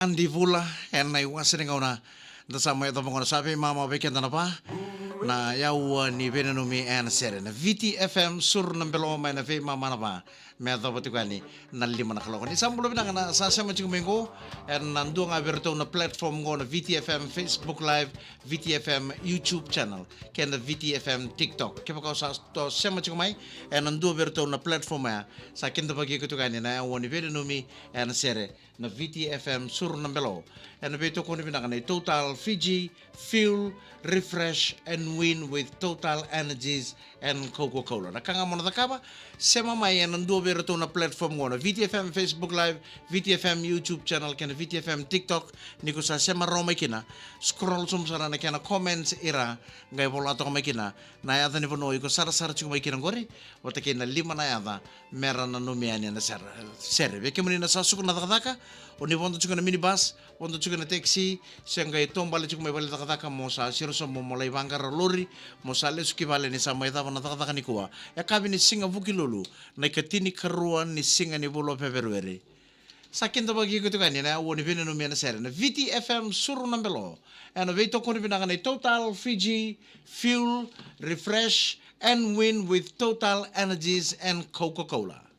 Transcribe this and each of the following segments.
Andi vula en nai wasere ngauna da sama ya tomong sapi mama beken tanah pa na ya ni vena no mi en sere na VTFM sur na belo mai na fe mama na pa me to pati kani na lima na kaloko ni sambulo bina na sa sama ching mengo en nandu nga berto na platform ngo na VTFM Facebook Live VTFM YouTube channel ken na VTFM TikTok ke pa sa to sama ching mai en nandu berto na platform ya sa ken to pagi kutu kani na ya ni vena no mi en sere na VTFM sur na belo en beto ko ni bina kana total Fiji fuel refresh and win with total energies and Coca-Cola. Nakanga mo na takaba, sema may nanduwa bero na platform ko na VTFM Facebook Live, VTFM YouTube channel, kena VTFM TikTok, ni ko sa sema romay kina, scroll sumsara na kena comments ira, ngay bola to kamay kina, na yata ni Panoy ko sara-sara chuk may kinang wata kina lima na yata, meron na numiyan yan na sere. Beke mo ni nasasukon na takataka, o ni wondo chuk na minibus, wondo chuk na taxi, siyang gay tombali chuk may balita kataka mo sa siroso mo mulai bangkar lori mo sa lesu kibale ni sa may tapa na takataka ni kuwa ya kabi ni singa vuki lulu na ikatini karuan ni singa ni bulo Februari sakin to bagi ko to kanina woni bino no mena sere na VTFM suru nambelo and we to ko ni binanga ni total Fiji fuel refresh and win with total energies and Coca-Cola.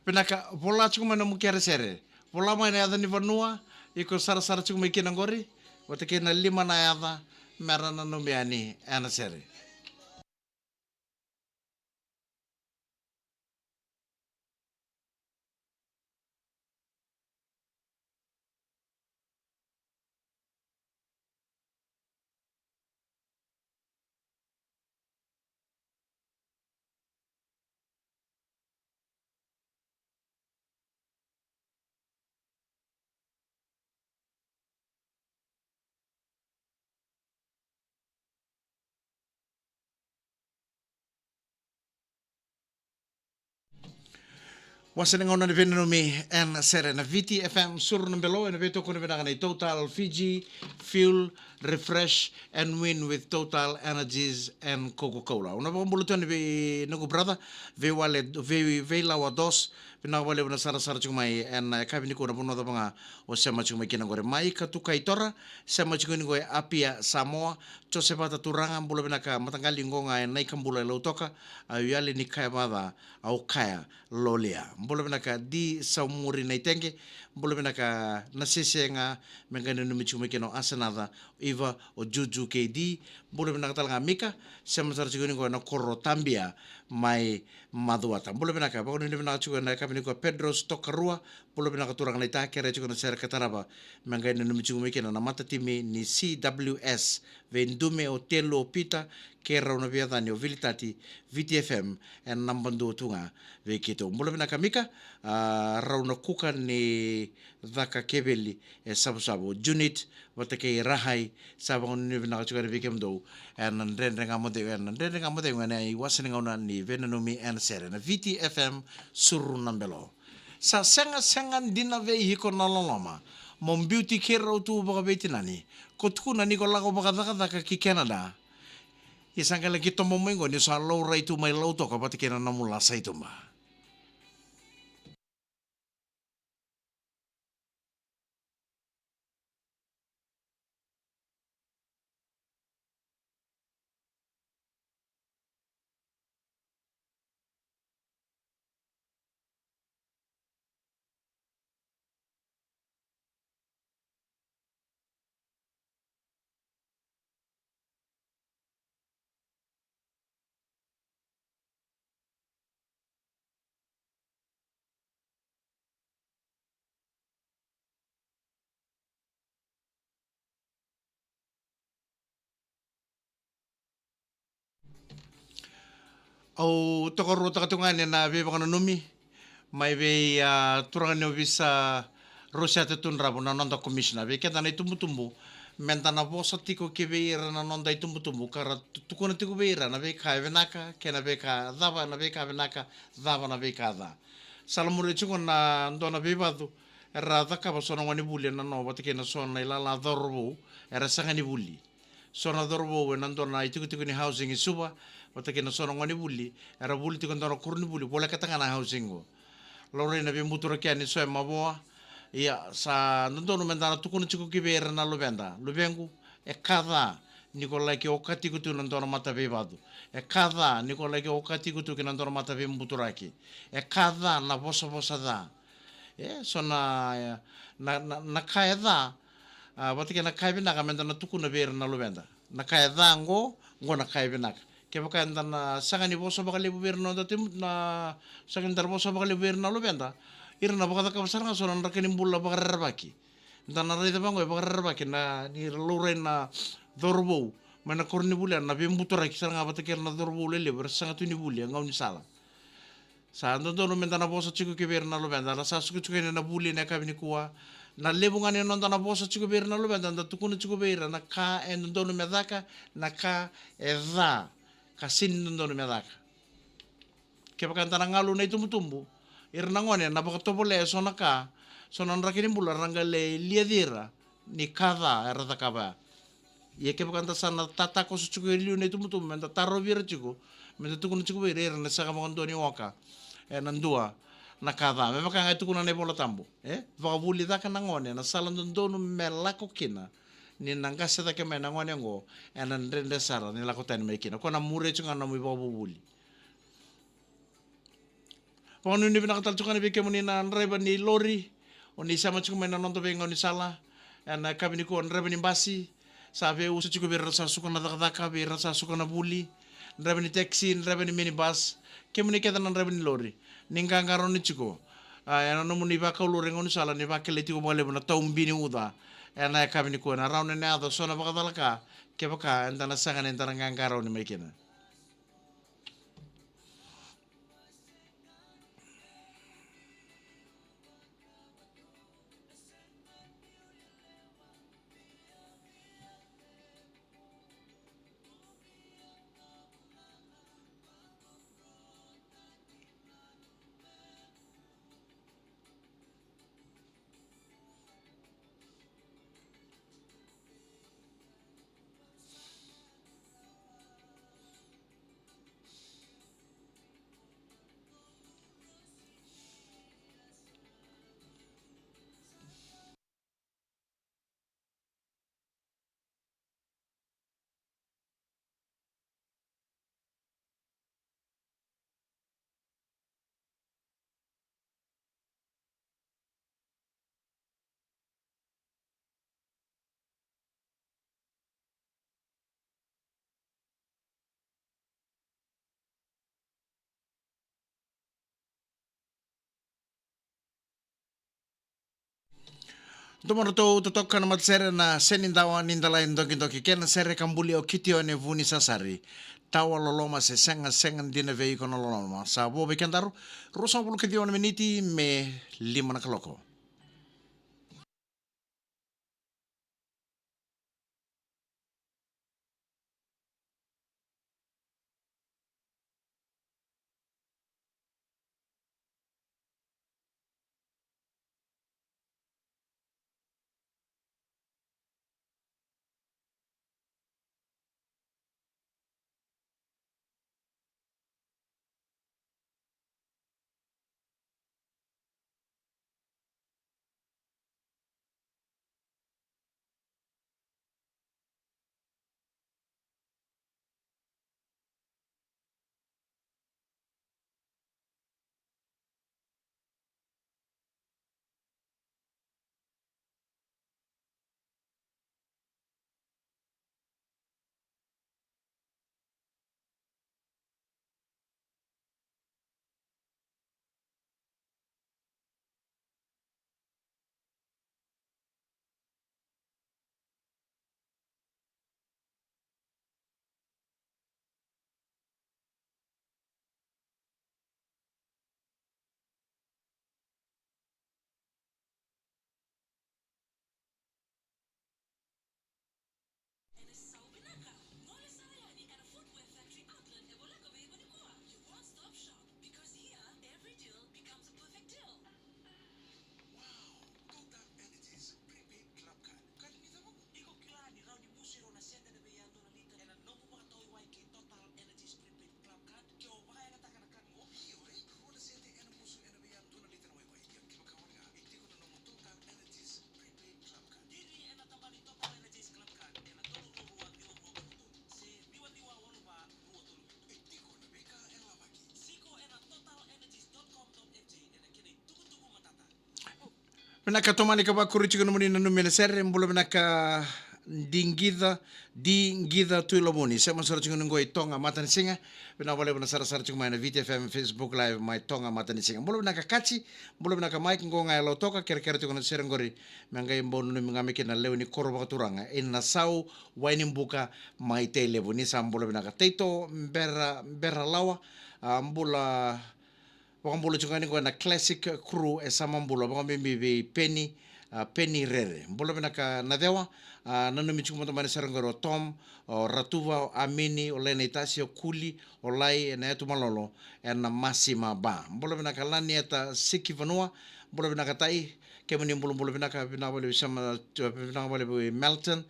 Penaka pola chukuma na mukiare sere. Pola mai na yada ni vanua iko sara chukuma ikina ngori. Watake na lima na yada merana no miani ana sere. Wasaneng ona ni vena no mi en sere na VTFM sur na belo en veto ko na Total Fiji Fuel Refresh and Win with Total Energies and Coca-Cola. Una bom bulutan ve nagu brother ve wale ve lawa dos pina wale na sara chumai en kabini ko na puno da banga o sema chumai kina gore mai ka tu kai tora sema chumai go apia Samoa cho sepata turanga bulu bina ka matangali ngonga en nai kambula lo toka ayale ni kai bada au kaya lolia bolo bena ka di saumuri nei tenge bolo bena ka na sesenga mengana no michu mekeno asanada iva o juju KD bolo bena ka talanga mika sama sar chigoni ko na korro tambia mai maduata bolo bena ka bolo bena ka na kapini ko Pedro Stokarua bolo bena ka turang nei ta kere chigona ser kataraba mengana no michu mekeno na mata timi ni CWS vendume o telo pita kera una via dani o vilitati VTFM en nambandu tunga ve kito bolo bena ka mika rauna kuka ni dhaka kebeli e sabu junit watake rahai sabu ni vina kachuka ni vikem do en ndende ngamode ngane ai wasini ngona ni venanomi en sere na VTFM suru nambelo sa senga dina ve hiko na loloma mon beauty kera utu baka betinani kotkuna ni ko lago baka dhaka ki Canada isangala kito momengo ni sa low rate tu mai low to ka patike na namula sa itu ma. Au tokoro takatunga ni na be baka numi mai be turanga ni visa Rosia te tunra na nonda commissioner be kenda na tumbu menta na bosa tiko ke be ira na nonda tumbu kara tukuna tiko be ira na be ka venaka ke na be ka dava na be ka venaka dava na be ka da salamure chungo na ndona be badu era daka ba sona wani buli na no batike na sona ila la dorbo era sanga ni buli sona dorbo we na ndona itiko ni housing isuba watake na sona ngani buli era buli tiko ndona kurni buli bola katanga na housing go lore na be mutura kia ni soe maboa ia sa ndono mendana tukuna chiko kibera na lubenda lubengu e kada Nikolai ke okati kutu na ndona mata be badu e kada Nikolai ke okati kutu ke na ndona mata be muturaki e kada na bosa da sona na kaya da watake na kaya binaka mendana tukuna bera na lubenda na kaya da ngo na kaya binaka ke baka ndana sangani boso baka lebu ber no datim na sangani dar boso baka lebu ber na lo benda irna baka ka saranga sona rakeni bulla baka rabaki ndana rida bango baka rabaki na ni lore na dorbo mana korni bulla na be mutura ki saranga bata ker na dorbo le ber sanga tuni bulla ngau ni sala sa ndo no mendana boso chiku ke ber na lo benda na sa suku chiku na bulla na kabini kuwa na lebunga ni nonda na boso chiku ber na lo benda nda tukuna chiku ber na ka en ndo no medaka na ka eza kasin ndono medaka ke baka tana ngalu na tumbu irna ngone na baka topole sona ka sona rakini bula rangale liadira ni kada era takaba ye ke baka sana tata ko su chuku liu na tumbu menda taro vira chuku menda tukun chuku vira na saka mo ndoni waka nandua na kada me baka ngai tukuna ne bola tambo baka buli daka na ngone na sala ndono melako kina ni nanga seta ke mena ngone ngo enan rende sara ni lakota ni mekina kona mure chunga na mwiba bubuli Pon ni pinakatal chukan ni bike muni na reba ni lori. Oni sama chukuma na nonto bengo ni sala. Ana kami ni ko reba ni basi. Sabe usa chuku bir rasa suka na daka bir rasa suka na buli. Reba ni taxi, reba ni minibus. Kemuni kita na reba ni lori. Ningka ngaro ni chuko. Ana no muni ba kaulu rengo ni sala ni ba keleti ko mole na taumbi ni uda. Ana kami ni ko na raun ni ado sona bakatalaka. Kebaka entana sangan entana ngangaro ni mekina. Tomoro to totoka na matsere na senindawa nindala indoki doki kena sere kambuli o kitio ne vuni sasari. Tawa loloma se senga dina vei kono loloma. Sa bobe kendaru, rosa bulu kitio na meniti me lima na kaloko. Menaka tomani ka bakuri chikono muni na numene serre mbulo menaka dingida tu lomoni sama sara chikono ngoi tonga matan singa bena boleh bena sara sara chikono na VTFM Facebook live mai tonga matan singa mbulo menaka kachi mbulo menaka mike ngonga elo toka kere chikono serre ngori mengai mbonu ngame kina leo ni korba turanga in sau waini mbuka mai te levo ni sambulo menaka teito mbera lawa mbula Wakambulu chunga ni na classic crew e sama mbulu wakambi mbi penny rere mbulu binaka nadewa nanu michunga mata mani sarangaro Tom o Ratuva o Amini o Lena Itasi o Kuli o Lai na etu malolo e na Masima ba mbulu binaka lani eta Siki Vanua mbulu binaka tai kemuni mbulu binaka binawale bisama binawale bi Melton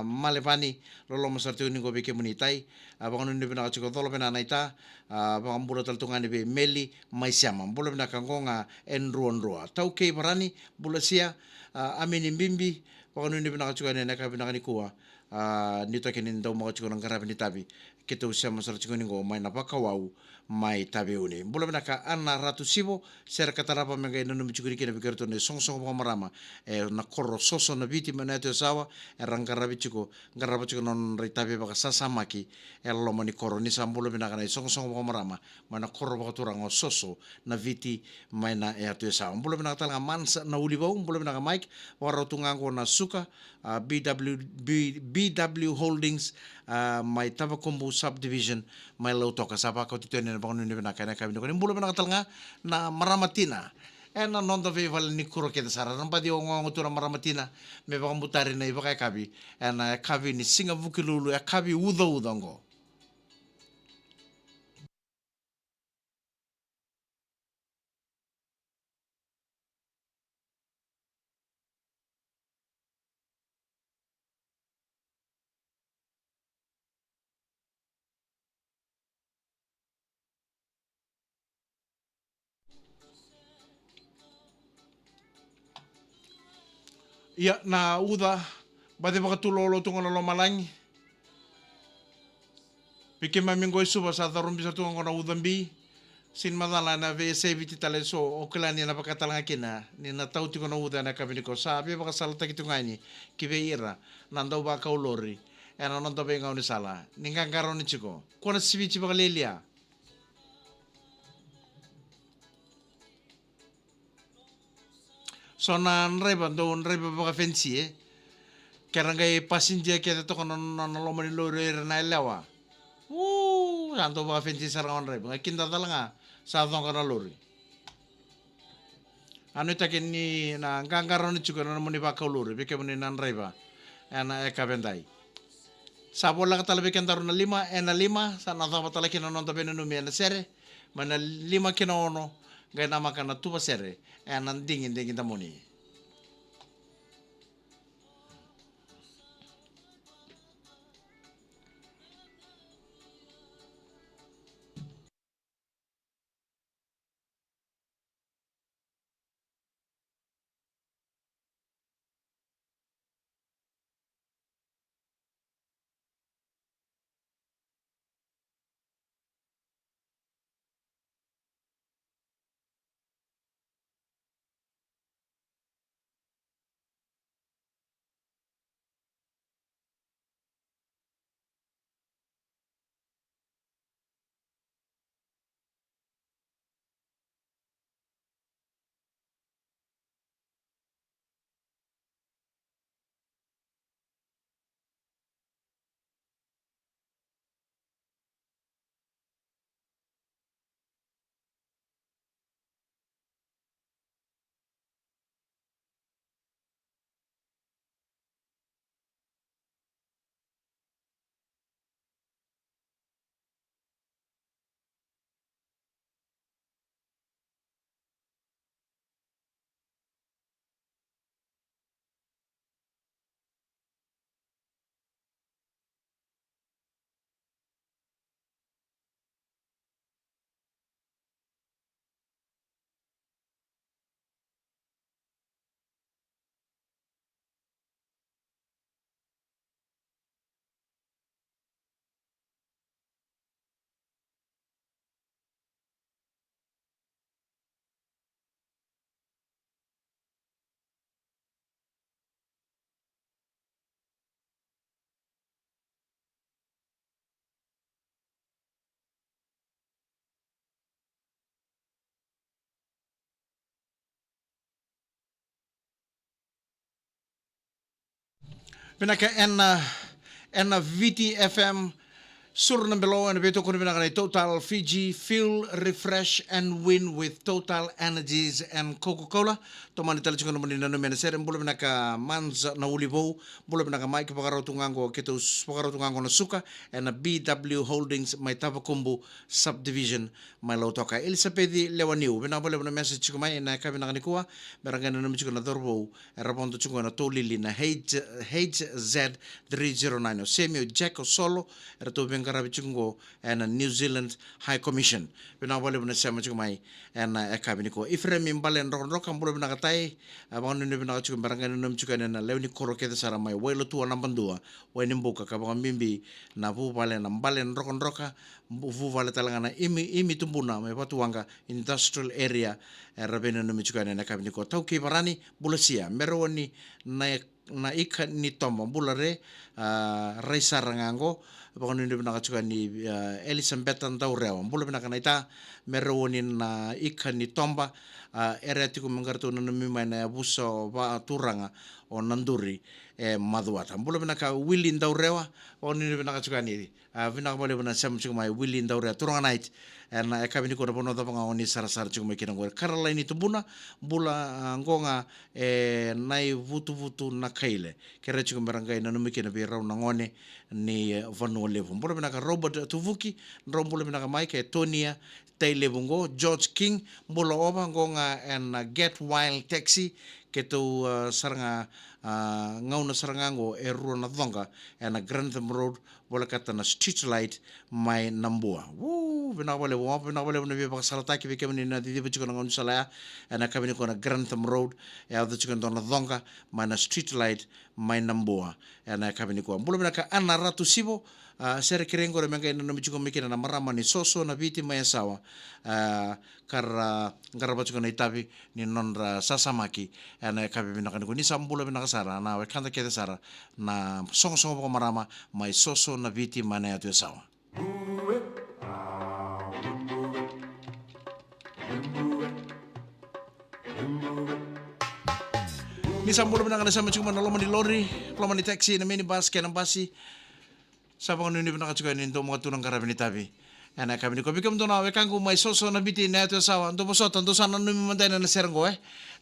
Malevani lolo masartu ni gobe kemuni tai banganu ni binaka chiko dolo bina naita bangambulu taltungani bi Meli maisiama mbulu binaka ngonga enruan tau kei barani bula sia Amini mbimbi wakanu ni binaka chiko neka binaka ni kuwa nito kini ndau mga chiko ng karabi ni tabi kita usia masar cikuningo mai na pakawau mai tabeuni bula benaka ana ratu sibo ser katarapa menga ina numi cikuni kina bikerto ne song pamarama na korro soso na viti mana te sawa rangkarabi ciko ngaraba ciko non ritabe baka sasamaki lo mani korro ni sambula benaka na song pamarama mana korro baka turang soso na viti mai na te sawa bula benaka talanga mansa na ulibau bula benaka Mike warotungango na suka BW Holdings mai Tabakombo subdivision mai lautoka sapa kau titone na bangun ni benaka na kami ni bulu benaka talanga na maramatina na nonda ve val ni kuro kita sara nampa di ongo tura maramatina me baka mutari na iba kai kabi na kabi ni singa vukilulu ya kabi udongo. Ya na uda bade baka tulolo tunga lo malangi pike mamingo isu basa tarum bisa tunga na udambi sin madala na ve seviti tale so oklani na baka talanga kina ni na tau tiko na uda na kabini ko sabi baka salta kitunga ni kibe ira nando baka ulori ena nando benga ni sala ninga ngaro ni chiko kona sivichi baka lelia. So na nreba baka fensi Karangai passenger kita to kono na lomani lori na lewa. Santo baka fensi sarang nreba kinda talanga sa tong kana lori. Anu takin ni na ngangaro ni chuko na muni baka lori bike muni na nreba ena eka bendai. Sabola katala beken taru na lima sa na tama tala kina nonta bene numi na sere mana lima kina ono gai nama kana tuba sere dingin tamoni. Pinaka ena VTFM sur na below and beto kuno pinaka Total Fiji feel refresh and win with Total Energies and Coca-Cola. Tomani tala chikono mani nanu mena serem bula pinaka manza na ulibo bula pinaka Mike pagaratungango ketus pagaratungango na suka and BW Holdings mai Tabakombo subdivision mai lautoka Elisabeth Lewaniu pinaka bula pinaka message chiko mai na kabina kanikua merangana nami chiko na dorbo rapondo chiko na tolili na HZ309 semio Jack Solo rato ngara bichungo and New Zealand High Commission bina bole bina sama chung mai and ekabini ko ifre mimbalen ron kam bole bina katai abang nunu bina chung barangan nunu chung na lewni koro kete sara mai welo tua nampandua wai nimbuka kabang mimbi na bu bale na balen rokon roka bu bale talangana imi tumbuna mai patuanga industrial area rabena nunu chung na ekabini ko tau ki barani bulasia meroni na ikan ni tomo bulare raisa rangango bakon ni bina kacuka ni Elizabeth tau rewa bula bina kana ita merowonin na ikan ni tomba area tiku mengkartu nanu na buso ba turanga o nanduri maduata bula bina ka wilin tau rewa bakon ni bina kacuka ni bina bole bina sam cuka mai wilin tau rewa turanga night na ekabini ko bono tapanga oni sara-sara cuka mai kinang karala ini tubuna bula ngonga nai vutu-vutu na kaile kera cuka barangay na numikina bi raw nangone ni vanu levu bula bina ka Robert Tuvuki bula bina ka Mike Tonia Tailebungo George King bula oba ngonga and Get Wild Taxi ketu saranga ngauna sarangango ruo na dhonga and Grantham Road bola kata na street light mai nambua bina bole bina biba salataki bike mani na didi bichuko na salaya and kabini ko na Grantham Road ya the chicken na dhonga mai na street light mai nambua and kabini ko bula bina ka ana ratu sibo sere kirengo re menga ina michuko mikina na marama ni soso na biti mai sawa kara ngara bachuko na itabi ni nonra sasamaki and kabini na kaniko ni sambula bina kasara na wekanda kete sara na songo ko marama mai soso na biti mana ya sawa ni sambula bina kana sama cuma loma di lori loma di taxi na minibus kena basi sabang nuni bina kacuka ni ndo mga tunang karabini tabi ana kami ni ko bikam to na wekangu mai soso na biti na ya sawa ndo bosotan ndo sana numi mandai na serenggo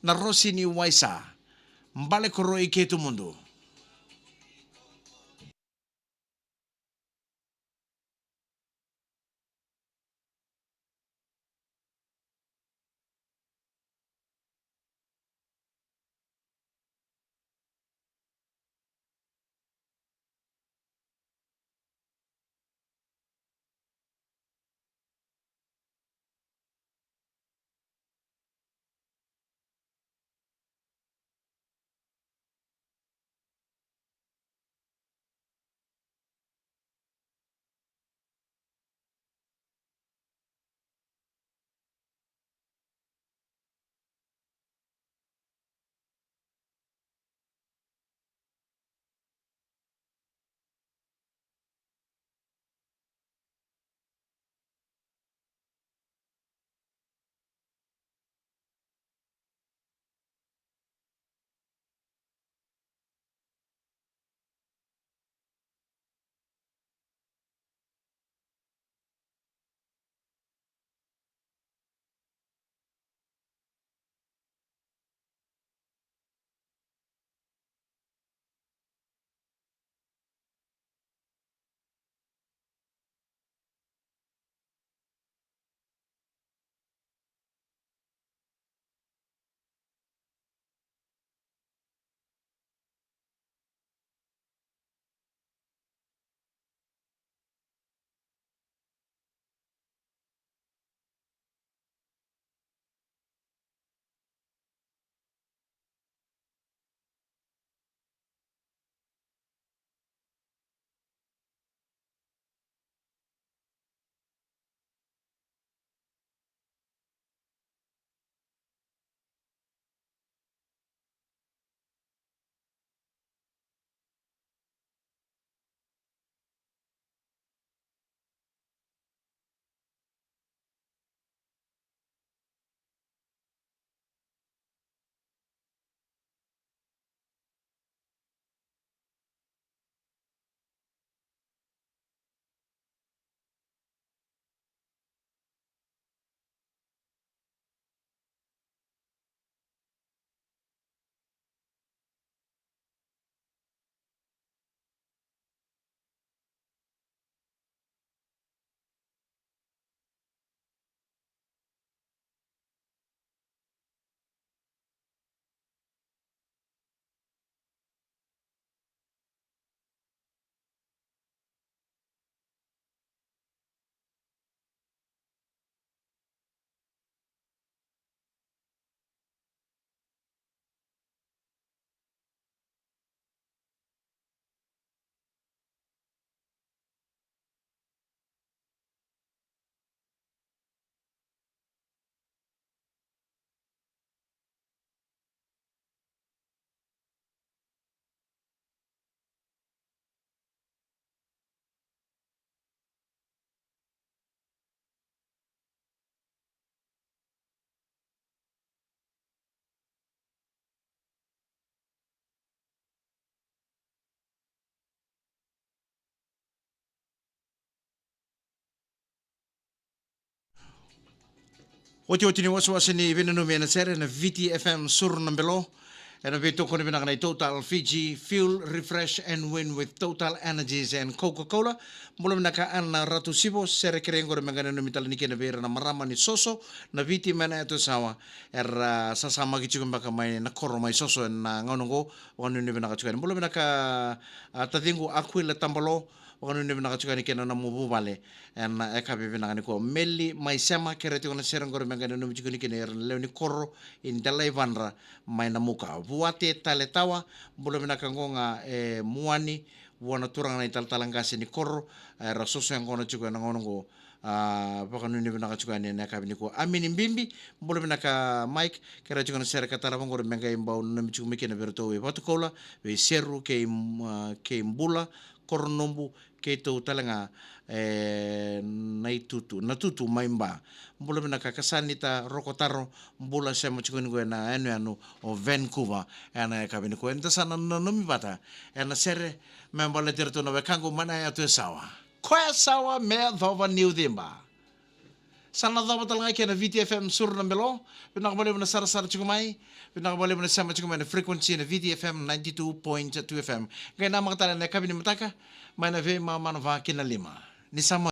na rosi ni waisa mbale koro ike tu mundo Oti ni wasi ni vinanu mena sere na VTFM sur na belo. And we talk on the Total Fiji Fuel, Refresh and Win with Total Energies and Coca-Cola. Mula naka na ratu sibo sere kerengo mengana no mitala niki na vera na marama ni soso na viti mana ito sawa sasama kichukum baka mai na koro mai soso na ngonongo wanu ni naka chukan. Mula naka tatingu aquila tambalo wanu ni naka chukan kena na mubu vale and eka bibi naka niko meli mai sama kereti ona serengo mengana no michukuni kena leo ni koro in dalai vanra mai na muka. Buate taletawa mula naka ngonga muani wana turang na ital-talangkasi ni koro rasoso yang kono juga nangonongo baka nuni binaka juga ni nakabi ni ko amin imbimbi bolo binaka Mike kera juga na sera katara mongoro menga imbau nami juga mikina berto we patukola we seru ke mbula koronombu ke to talanga na tutu maimba bolo binaka kasanita rokotaro mbula sema juga ni na anu o Vancouver ana kabini ko enta sana nomi bata ana sere membala terto na kangu mana ya tu sawa koe sawa me dhova new dimba sana dhova talanga kena VTFM sur na belo pinakabali mo na sara-sara chukumai pinakabali mo na sama chukumai na frequency na VTFM 92.2 FM kaya na makatala na kabini mataka may na ve mamanava kinalima ni sama